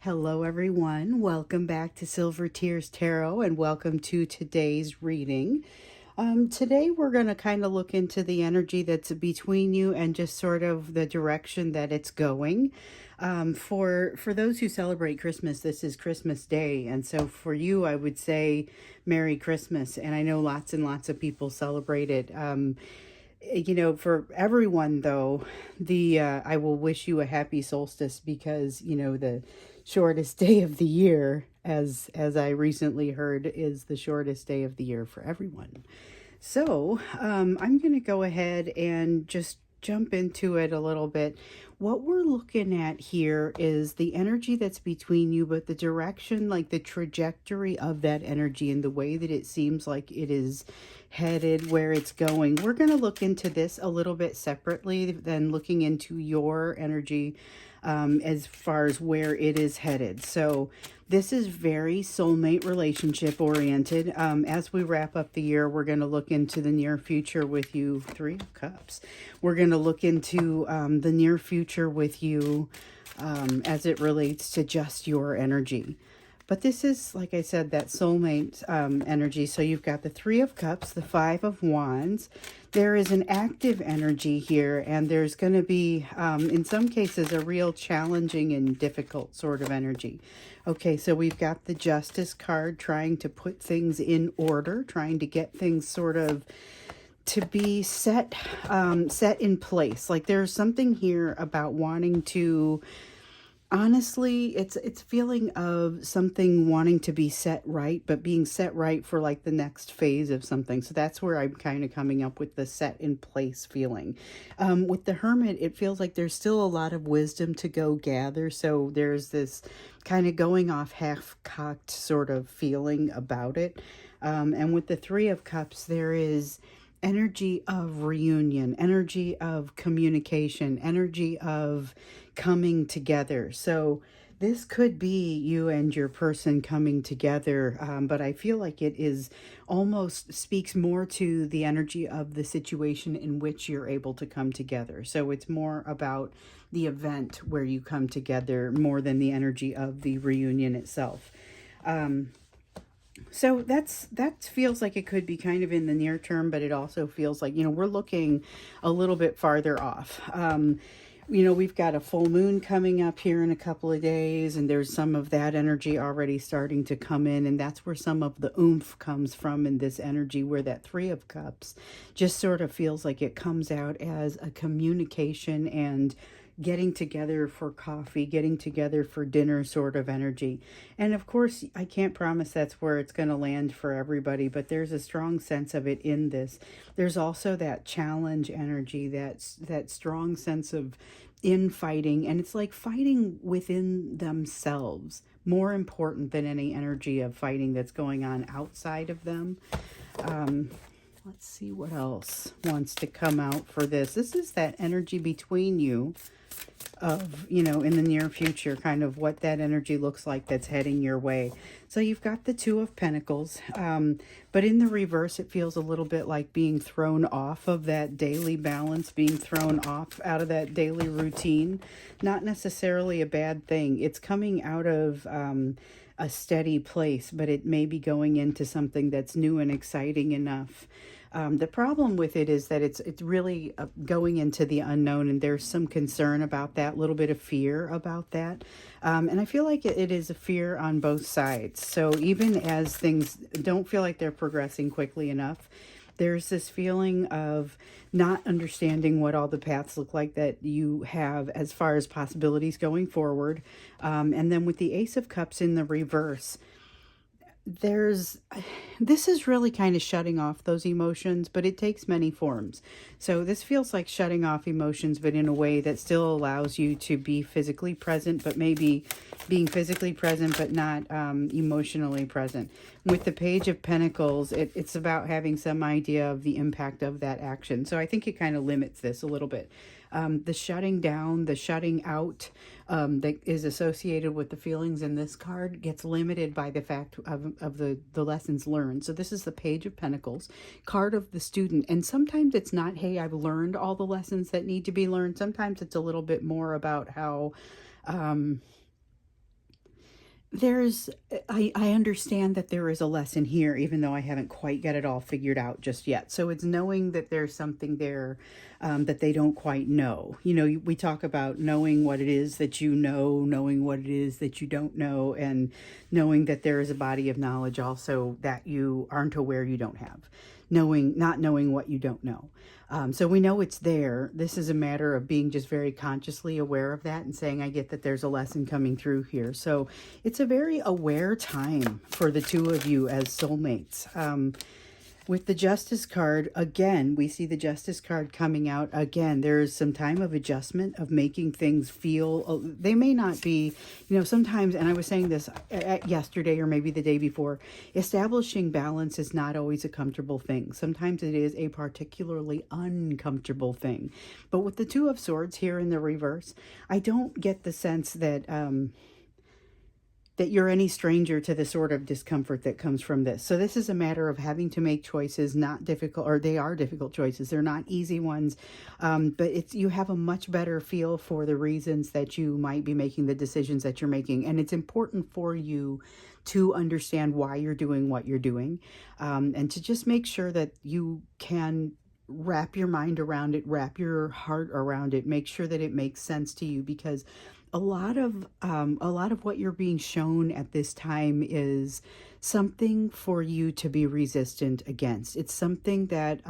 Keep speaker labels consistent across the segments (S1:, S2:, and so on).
S1: Hello, everyone. Welcome back to Silver Tears Tarot and welcome to today's reading. Today, we're going to kind of look into the energy that's between you and just sort of the direction that it's going. For those who celebrate Christmas, this is Christmas Day. And so for you, I would say Merry Christmas. And I know lots and lots of people celebrate it. For everyone though, the I will wish you a happy solstice because the shortest day of the year, as I recently heard, is the shortest day of the year for everyone. So I'm going to go ahead and just jump into it a little bit. What we're looking at here is the energy that's between you, but the direction, like the trajectory of that energy and the way that it seems like it is headed, where it's going. We're going to look into this a little bit separately than looking into your energy as far as where it is headed. So this is very soulmate relationship oriented. As we wrap up the year, we're going to look into the near future with you. Three of Cups. We're going to look into the near future with you as it relates to just your energy. But this is, like I said, that soulmate energy. So you've got the Three of Cups, the Five of Wands. There is an active energy here, and there's going to be, in some cases, a real challenging and difficult sort of energy. Okay, so we've got the Justice card trying to put things in order, trying to get things sort of to be set in place. Like there's something here about wanting to, honestly, it's feeling of something wanting to be set right, but being set right for like the next phase of something. So that's where I'm kind of coming up with the set in place feeling. With the Hermit, it feels like there's still a lot of wisdom to go gather. So there's this kind of going off half-cocked sort of feeling about it. And with the Three of Cups, there is energy of reunion, energy of communication, energy of coming together. So this could be you and your person coming together, but I feel like it is almost speaks more to the energy of the situation in which you're able to come together. So it's more about the event where you come together more than the energy of the reunion itself. So that feels like it could be kind of in the near term, but it also feels like, we're looking a little bit farther off. We've got a full moon coming up here in a couple of days, and there's some of that energy already starting to come in, and that's where some of the oomph comes from in this energy, where that Three of Cups just sort of feels like it comes out as a communication and getting together for coffee, getting together for dinner sort of energy. And of course, I can't promise that's where it's going to land for everybody, but there's a strong sense of it in this. There's also that challenge energy, that strong sense of infighting, and it's like fighting within themselves, more important than any energy of fighting that's going on outside of them. Let's see what else wants to come out for this. This is that energy between you of, in the near future, kind of what that energy looks like that's heading your way. So you've got the Two of Pentacles, but in the reverse, it feels a little bit like being thrown off of that daily balance, being thrown off out of that daily routine. Not necessarily a bad thing. It's coming out of a steady place, but it may be going into something that's new and exciting enough. The problem with it is that it's really going into the unknown, and there's some concern about that, a little bit of fear about that. And I feel like it is a fear on both sides. So even as things don't feel like they're progressing quickly enough, there's this feeling of not understanding what all the paths look like that you have as far as possibilities going forward. And then with the Ace of Cups in the reverse, this is really kind of shutting off those emotions, but it takes many forms. So this feels like shutting off emotions, but in a way that still allows you to be physically present, but maybe being physically present, but not emotionally present. With the Page of Pentacles, it's about having some idea of the impact of that action. So I think it kind of limits this a little bit. The shutting down, the shutting out that is associated with the feelings in this card gets limited by the fact of the lessons learned. So this is the Page of Pentacles, card of the student. And sometimes it's not, hey, I've learned all the lessons that need to be learned. Sometimes it's a little bit more about how I understand that there is a lesson here, even though I haven't quite got it all figured out just yet. So it's knowing that there's something there that they don't quite know. You know, we talk about knowing what it is that you know, knowing what it is that you don't know, and knowing that there is a body of knowledge also that you aren't aware you don't have. Not knowing what you don't know. So we know it's there. This is a matter of being just very consciously aware of that and saying, I get that there's a lesson coming through here. So it's a very aware time for the two of you as soulmates. With the Justice card, again, we see the Justice card coming out. Again, there's some time of adjustment, of making things feel, they may not be, you know, sometimes, and I was saying this yesterday or maybe the day before, establishing balance is not always a comfortable thing. Sometimes it is a particularly uncomfortable thing. But with the Two of Swords here in the reverse, I don't get the sense that that you're any stranger to the sort of discomfort that comes from this. So this is a matter of having to make choices, not difficult, or they are difficult choices. They're not easy ones, but you have a much better feel for the reasons that you might be making the decisions that you're making. And it's important for you to understand why you're doing what you're doing, and to just make sure that you can wrap your mind around it, wrap your heart around it, make sure that it makes sense to you, because a lot of what you're being shown at this time is something for you to be resistant against. It's something that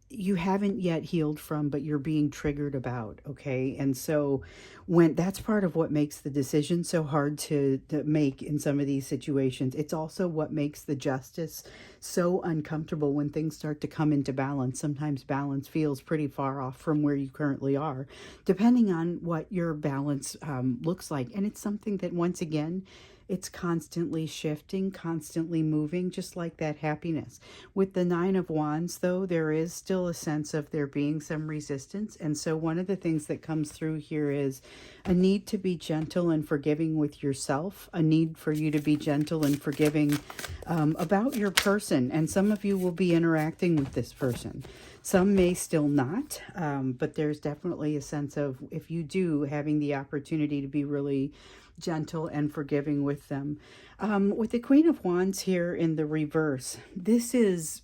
S1: you haven't yet healed from, but you're being triggered about. Okay. And so when that's part of what makes the decision so hard to make in some of these situations, it's also what makes the justice so uncomfortable when things start to come into balance. Sometimes balance feels pretty far off from where you currently are, depending on what your balance looks like. And it's something that, once again, it's constantly shifting, constantly moving, just like that happiness. With the Nine of Wands, though, there is still a sense of there being some resistance. And so one of the things that comes through here is a need to be gentle and forgiving with yourself, a need for you to be gentle and forgiving about your person. And some of you will be interacting with this person. Some may still not, but there's definitely a sense of, if you do, having the opportunity to be really gentle and forgiving with them. With the Queen of Wands here in the reverse, this is,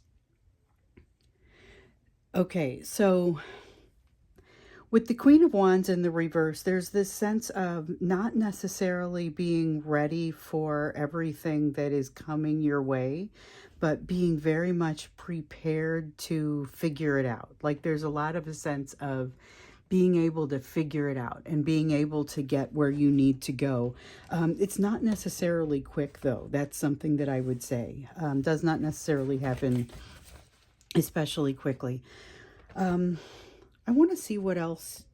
S1: okay, so with the Queen of Wands in the reverse, there's this sense of not necessarily being ready for everything that is coming your way, but being very much prepared to figure it out. Like, there's a lot of a sense of being able to figure it out and being able to get where you need to go. It's not necessarily quick, though. That's something that I would say does not necessarily happen especially quickly. I want to see what else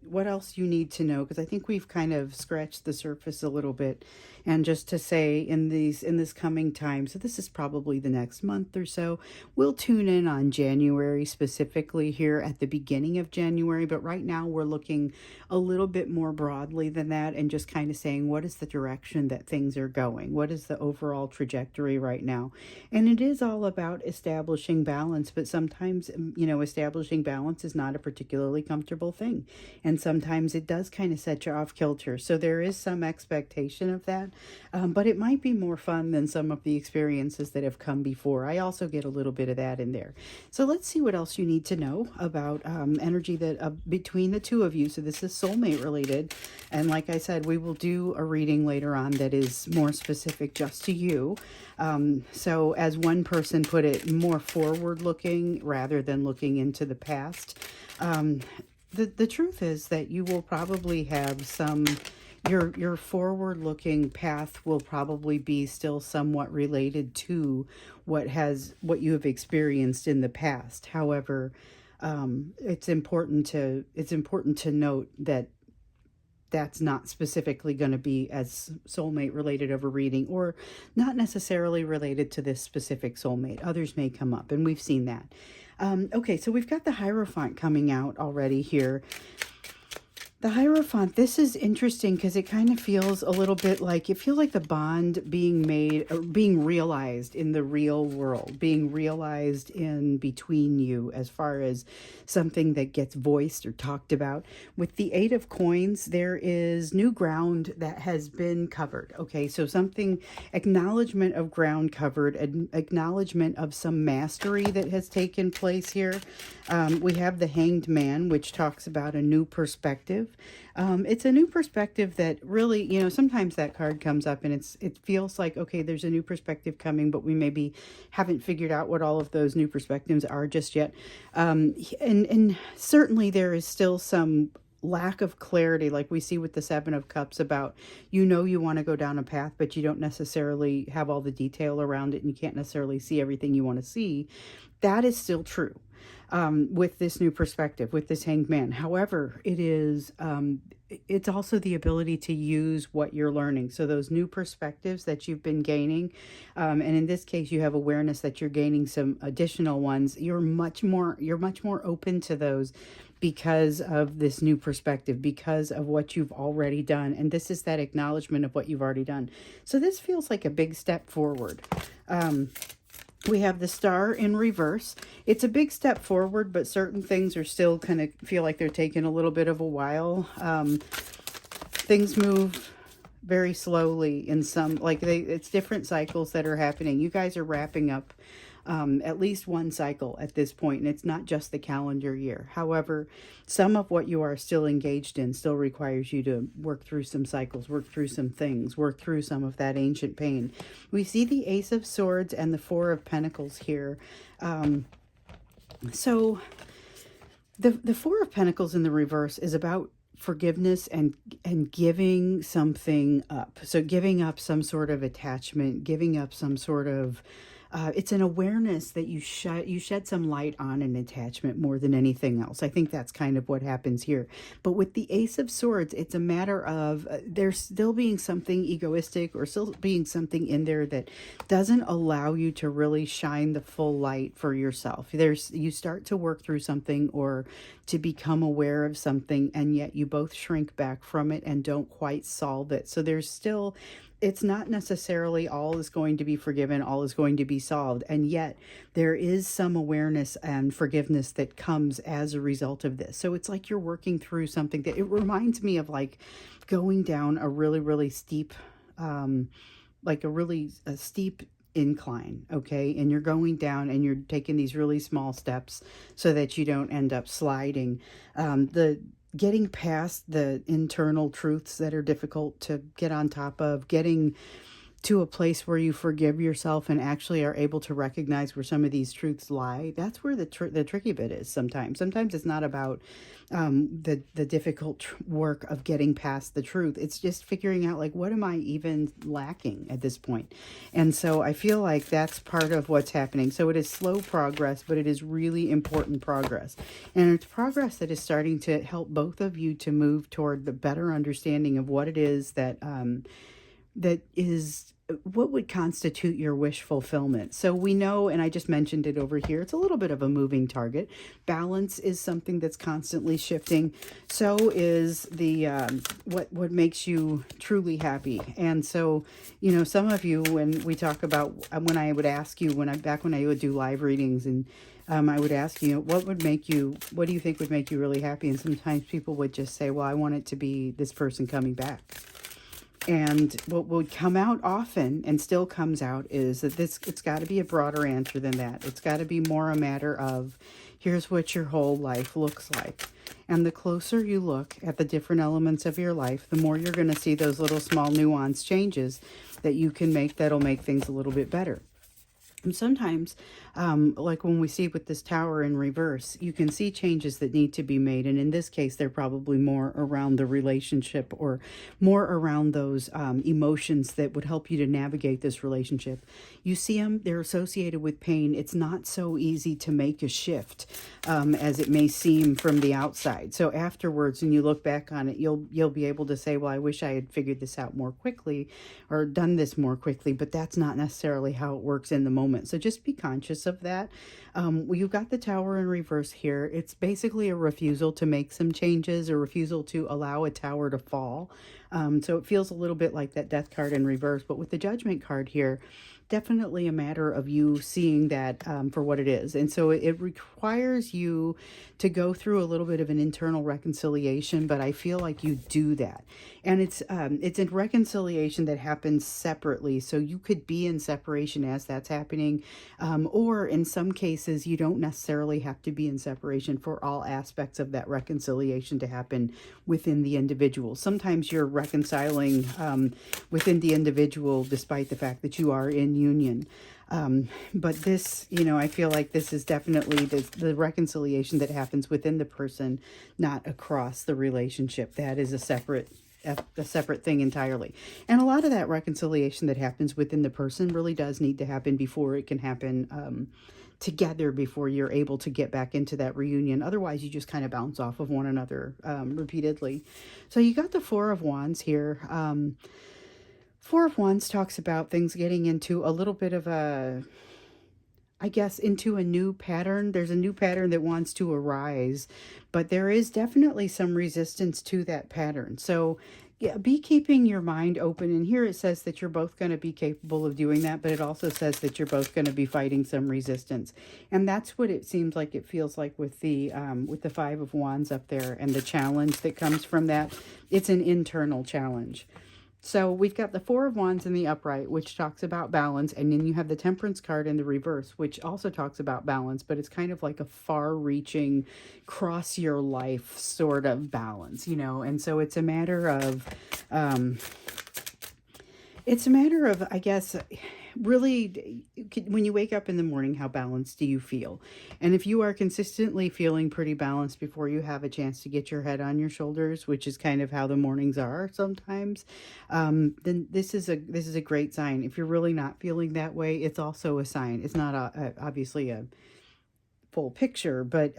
S1: you need to know, because I think we've kind of scratched the surface a little bit. And just to say, in this coming time, so this is probably the next month or so, we'll tune in on January specifically here at the beginning of January, but right now we're looking a little bit more broadly than that and just kind of saying, what is the direction that things are going? What is the overall trajectory right now? And it is all about establishing balance, but sometimes, you know, establishing balance is not a particularly comfortable thing. And sometimes it does kind of set you off kilter. So there is some expectation of that, but it might be more fun than some of the experiences that have come before. I also get a little bit of that in there. So let's see what else you need to know about energy that between the two of you. So this is soulmate related. And like I said, we will do a reading later on that is more specific just to you. So as one person put it, more forward looking rather than looking into the past. The truth is that you will probably have some, your forward-looking path will probably be still somewhat related to what you have experienced in the past. However, it's important to note that that's not specifically going to be as soulmate related of a reading, or not necessarily related to this specific soulmate. Others may come up, and we've seen that. Okay, so we've got the Hierophant coming out already here. The Hierophant, this is interesting because it kind of feels a little bit like, it feels like the bond being made, or being realized in the real world, being realized in between you as far as something that gets voiced or talked about. With the Eight of Coins, there is new ground that has been covered. Okay, so something, acknowledgement of ground covered, an acknowledgement of some mastery that has taken place here. We have the Hanged Man, which talks about a new perspective. It's a new perspective that really, sometimes that card comes up and it feels like, okay, there's a new perspective coming, but we maybe haven't figured out what all of those new perspectives are just yet. And certainly there is still some lack of clarity, like we see with the Seven of Cups, about, you want to go down a path, but you don't necessarily have all the detail around it and you can't necessarily see everything you want to see. That is still true. With this new perspective, with this Hanged Man. However, it's also the ability to use what you're learning. So those new perspectives that you've been gaining, and in this case, you have awareness that you're gaining some additional ones. You're much more open to those because of this new perspective, because of what you've already done. And this is that acknowledgement of what you've already done. So this feels like a big step forward. We have the Star in reverse. It's a big step forward, but certain things are still kind of feel like they're taking a little bit of a while. Things move very slowly in some, like it's different cycles that are happening. You guys are wrapping up at least one cycle at this point, and it's not just the calendar year. However, some of what you are still engaged in still requires you to work through some cycles, work through some things, work through some of that ancient pain. We see the Ace of Swords and the Four of Pentacles here. So the Four of Pentacles in the reverse is about forgiveness and giving something up. So giving up some sort of attachment, giving up some sort of it's an awareness that you shed some light on an attachment more than anything else. I think that's kind of what happens here. But with the Ace of Swords, it's a matter of there still being something egoistic or still being something in there that doesn't allow you to really shine the full light for yourself. You start to work through something or to become aware of something, and yet you both shrink back from it and don't quite solve it. So there's still, it's not necessarily all is going to be forgiven, all is going to be solved. And yet there is some awareness and forgiveness that comes as a result of this. So it's like you're working through something that, it reminds me of like going down a really, really steep, like a steep incline. Okay. And you're going down and you're taking these really small steps so that you don't end up sliding. Getting past the internal truths that are difficult to get on top of, getting to a place where you forgive yourself and actually are able to recognize where some of these truths lie. That's where the tricky bit is sometimes. Sometimes it's not about the difficult work of getting past the truth. It's just figuring out, like, what am I even lacking at this point? And so I feel like that's part of what's happening. So it is slow progress, but it is really important progress. And it's progress that is starting to help both of you to move toward the better understanding of what it is that is what would constitute your wish fulfillment. So we know, and I just mentioned it over here, it's a little bit of a moving target. Balance is something that's constantly shifting. So is the what makes you truly happy. And so, some of you, when we talk about, when I would ask you, when I would do live readings, and I would ask you, what do you think would make you really happy? And sometimes people would just say, well, I want it to be this person coming back. And what would come out often, and still comes out, is that it's got to be a broader answer than that. It's got to be more a matter of, here's what your whole life looks like. And the closer you look at the different elements of your life, the more you're going to see those little small nuance changes that you can make that'll make things a little bit better. And sometimes, like when we see with this Tower in reverse, you can see changes that need to be made. And in this case, they're probably more around the relationship, or more around those emotions that would help you to navigate this relationship. You see them, they're associated with pain. It's not so easy to make a shift as it may seem from the outside. So afterwards, when you look back on it, you'll be able to say, well, I wish I had figured this out more quickly or done this more quickly. But that's not necessarily how it works in the moment. moment. So just be conscious of that. You've got the Tower in reverse here. It's basically a refusal to make some changes, a refusal to allow a tower to fall. So it feels a little bit like that Death card in reverse, but with the Judgment card here, definitely a matter of you seeing that for what it is. And so it requires you to go through a little bit of an internal reconciliation, but I feel like you do that. And it's a reconciliation that happens separately. So you could be in separation as that's happening, or in some cases, you don't necessarily have to be in separation for all aspects of that reconciliation to happen within the individual. Sometimes you're reconciling within the individual despite the fact that you are in union. But this, I feel like this is definitely the reconciliation that happens within the person, not across the relationship. That is a separate thing entirely. And a lot of that reconciliation that happens within the person really does need to happen before it can happen together, before you're able to get back into that reunion. Otherwise, you just kind of bounce off of one another repeatedly. So you got the Four of Wands here. Four of Wands talks about things getting into a little bit of into a new pattern. There's a new pattern that wants to arise, but there is definitely some resistance to that pattern. So yeah, be keeping your mind open. And here it says that you're both going to be capable of doing that, but it also says that you're both going to be fighting some resistance. And that's what it seems like it feels like with the Five of Wands up there and the challenge that comes from that. It's an internal challenge. So we've got the Four of Wands in the upright, which talks about balance. And then you have the Temperance card in the reverse, which also talks about balance, but it's kind of like a far-reaching, cross your life sort of balance, And so it's a matter of, I guess, really, when you wake up in the morning, how balanced do you feel? And if you are consistently feeling pretty balanced before you have a chance to get your head on your shoulders, which is kind of how the mornings are sometimes, then this is a great sign. If you're really not feeling that way, it's also a sign. It's not obviously a full picture, but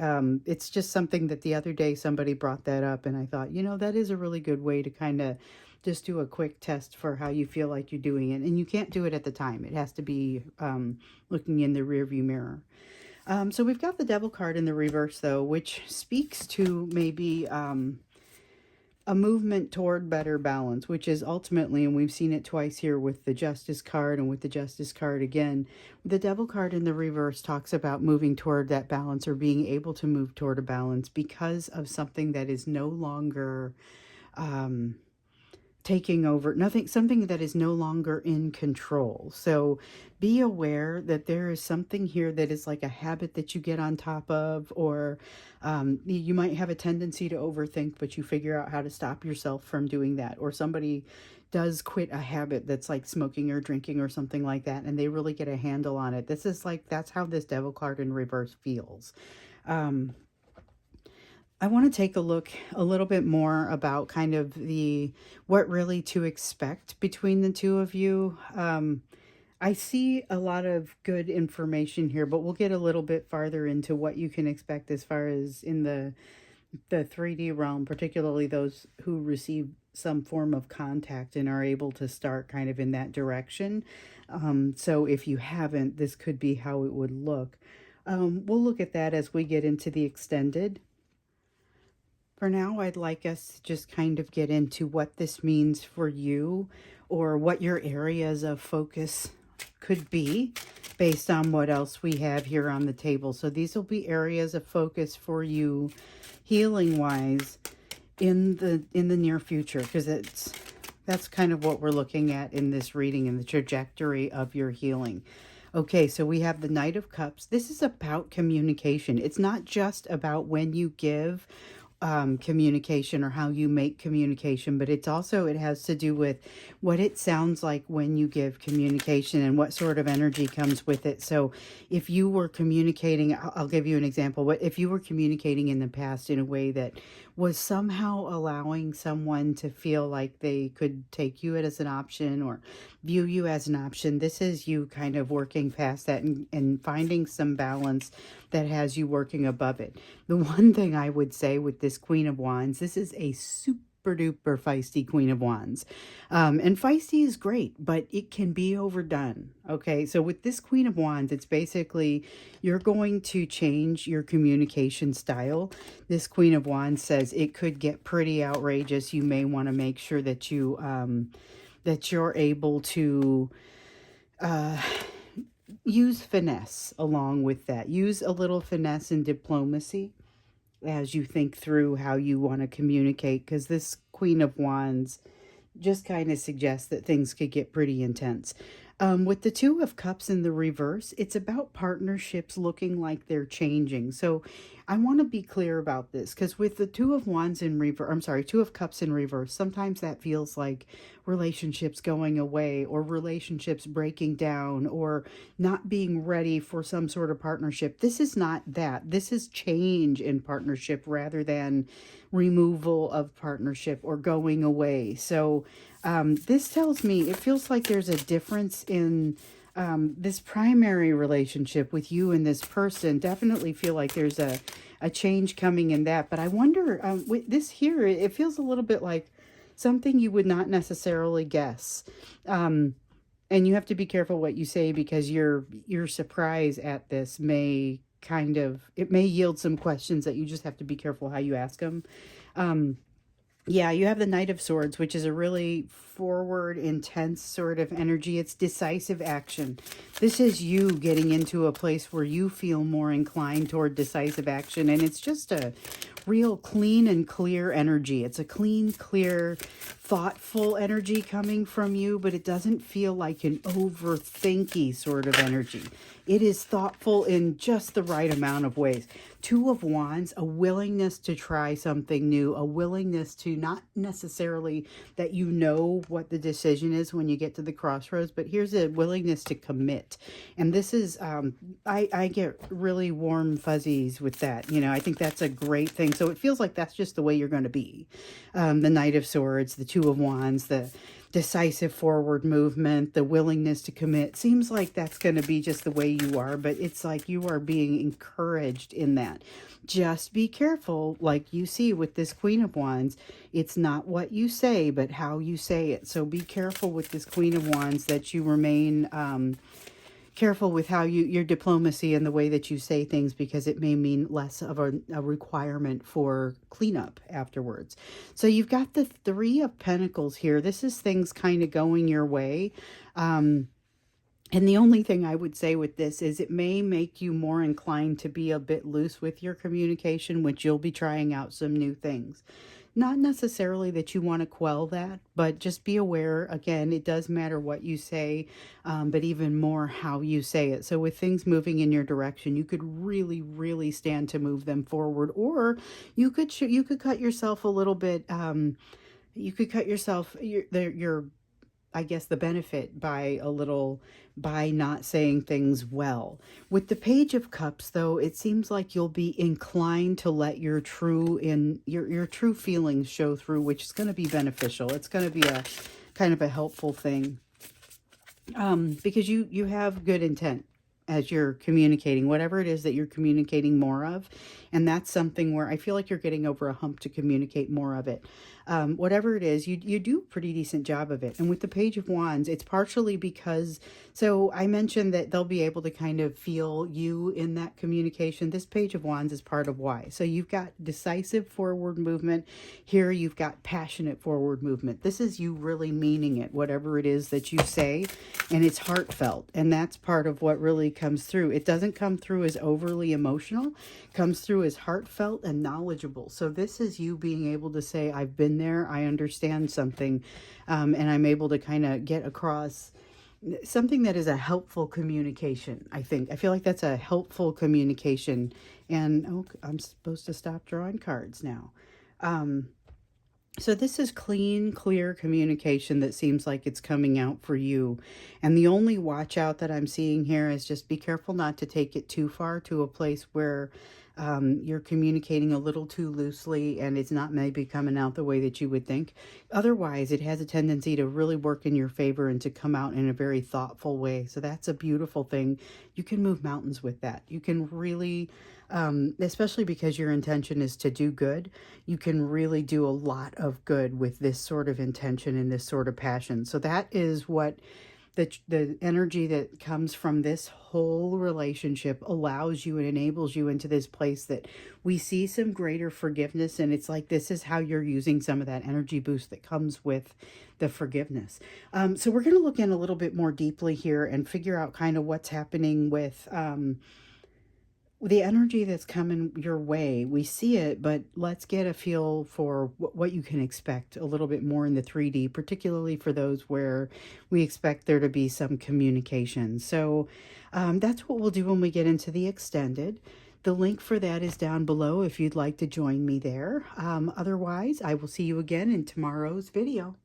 S1: it's just something that the other day somebody brought that up, and I thought, that is a really good way to kind of just do a quick test for how you feel like you're doing it. And you can't do it at the time. It has to be looking in the rearview mirror. So we've got the Devil card in the reverse, though, which speaks to maybe a movement toward better balance, which is ultimately, and we've seen it twice here with the Justice card and with the Justice card again, the Devil card in the reverse talks about moving toward that balance, or being able to move toward a balance because of something that is no longer taking over, something that is no longer in control. So be aware that there is something here that is like a habit that you get on top of, or you might have a tendency to overthink, but you figure out how to stop yourself from doing that. Or somebody does quit a habit that's like smoking or drinking or something like that, and they really get a handle on it. That's how this Devil card in reverse feels. I want to take a look a little bit more about kind of what really to expect between the two of you. I see a lot of good information here, but we'll get a little bit farther into what you can expect as far as in the 3D realm, particularly those who receive some form of contact and are able to start kind of in that direction. So if you haven't, this could be how it would look. We'll look at that as we get into the extended. For now, I'd like us to just kind of get into what this means for you, or what your areas of focus could be based on what else we have here on the table. So these will be areas of focus for you healing wise in the near future, because that's kind of what we're looking at in this reading, in the trajectory of your healing. Okay, so we have the Knight of Cups. This is about communication. It's not just about when you give communication or how you make communication, but it has to do with what it sounds like when you give communication and what sort of energy comes with it. So if you were communicating, I'll give you an example. What if you were communicating in the past in a way that was somehow allowing someone to feel like they could take you as an option or view you as an option? This is you kind of working past that and finding some balance that has you working above it. The one thing I would say with this Queen of Wands, this is a super super duper feisty Queen of Wands. And feisty is great, but it can be overdone. Okay, so with this Queen of Wands, it's basically you're going to change your communication style. This Queen of Wands says it could get pretty outrageous. You may want to make sure that you're able to use finesse along with that. Use a little finesse and diplomacy as you think through how you want to communicate, because this Queen of Wands just kind of suggests that things could get pretty intense. With the Two of Cups in the reverse, it's about partnerships looking like they're changing. So I want to be clear about this, because with the Two of Wands in reverse, I'm sorry, Two of Cups in reverse, sometimes that feels like relationships going away or relationships breaking down or not being ready for some sort of partnership. This is not that. This is change in partnership rather than removal of partnership or going away. So this tells me it feels like there's a difference in this primary relationship with you and this person. Definitely feel like there's a change coming in that. But I wonder, with this here, it feels a little bit like something you would not necessarily guess. And you have to be careful what you say, because your surprise at this may it may yield some questions that you just have to be careful how you ask them. Yeah, you have the Knight of Swords, which is a really forward, intense sort of energy. It's decisive action. This is you getting into a place where you feel more inclined toward decisive action. And it's just a real clean and clear energy. It's a clean, clear, thoughtful energy coming from you, but it doesn't feel like an overthinky sort of energy. It is thoughtful in just the right amount of ways. Two of Wands, a willingness to try something new, a willingness to not necessarily that you know what the decision is when you get to the crossroads, but here's a willingness to commit. And this is, I get really warm fuzzies with that. You know, I think that's a great thing. So it feels like that's just the way you're going to be. The Knight of Swords, the Two of Wands, the decisive forward movement, the willingness to commit. Seems like that's going to be just the way you are, but it's like you are being encouraged in that. Just be careful, like you see with this Queen of Wands, it's not what you say, but how you say it. So be careful with this Queen of Wands that you remain careful with how your diplomacy and the way that you say things, because it may mean less of a requirement for cleanup afterwards. So you've got the Three of Pentacles here. This is things kind of going your way. And the only thing I would say with this is it may make you more inclined to be a bit loose with your communication, which you'll be trying out some new things. Not necessarily that you want to quell that, but just be aware, again, it does matter what you say, but even more how you say it. So with things moving in your direction, you could really, really stand to move them forward, or you could cut yourself a little bit, you could cut yourself, your I guess the benefit by not saying things well. With the Page of Cups, though, it seems like you'll be inclined to let your your true feelings show through, which is going to be beneficial. It's going to be a kind of a helpful thing, because you have good intent as you're communicating, whatever it is that you're communicating more of. And that's something where I feel like you're getting over a hump to communicate more of it. Whatever it is, you do a pretty decent job of it. And with the Page of Wands, it's partially because, so I mentioned that they'll be able to kind of feel you in that communication. This Page of Wands is part of why. So you've got decisive forward movement. Here you've got passionate forward movement. This is you really meaning it, whatever it is that you say, and it's heartfelt. And that's part of what really comes through. It doesn't come through as overly emotional, it comes through as heartfelt and knowledgeable. So this is you being able to say, I've been there, I understand something, and I'm able to kind of get across something that is a helpful communication. I feel like that's a helpful communication. And oh, I'm supposed to stop drawing cards now. So this is clean, clear communication that seems like it's coming out for you. And the only watch out that I'm seeing here is just be careful not to take it too far to a place where you're communicating a little too loosely and it's not maybe coming out the way that you would think. Otherwise, it has a tendency to really work in your favor and to come out in a very thoughtful way. So that's a beautiful thing. You can move mountains with that. You can really especially because your intention is to do good. You can really do a lot of good with this sort of intention and this sort of passion. So that is what the energy that comes from this whole relationship allows you and enables you into this place that we see some greater forgiveness. And it's like this is how you're using some of that energy boost that comes with the forgiveness. So we're going to look in a little bit more deeply here and figure out kind of what's happening with the energy that's coming your way. We see it, but let's get a feel for what you can expect a little bit more in the 3D, particularly for those where we expect there to be some communication. So that's what we'll do when we get into the extended. The link for that is down below if you'd like to join me there. Otherwise, I will see you again in tomorrow's video.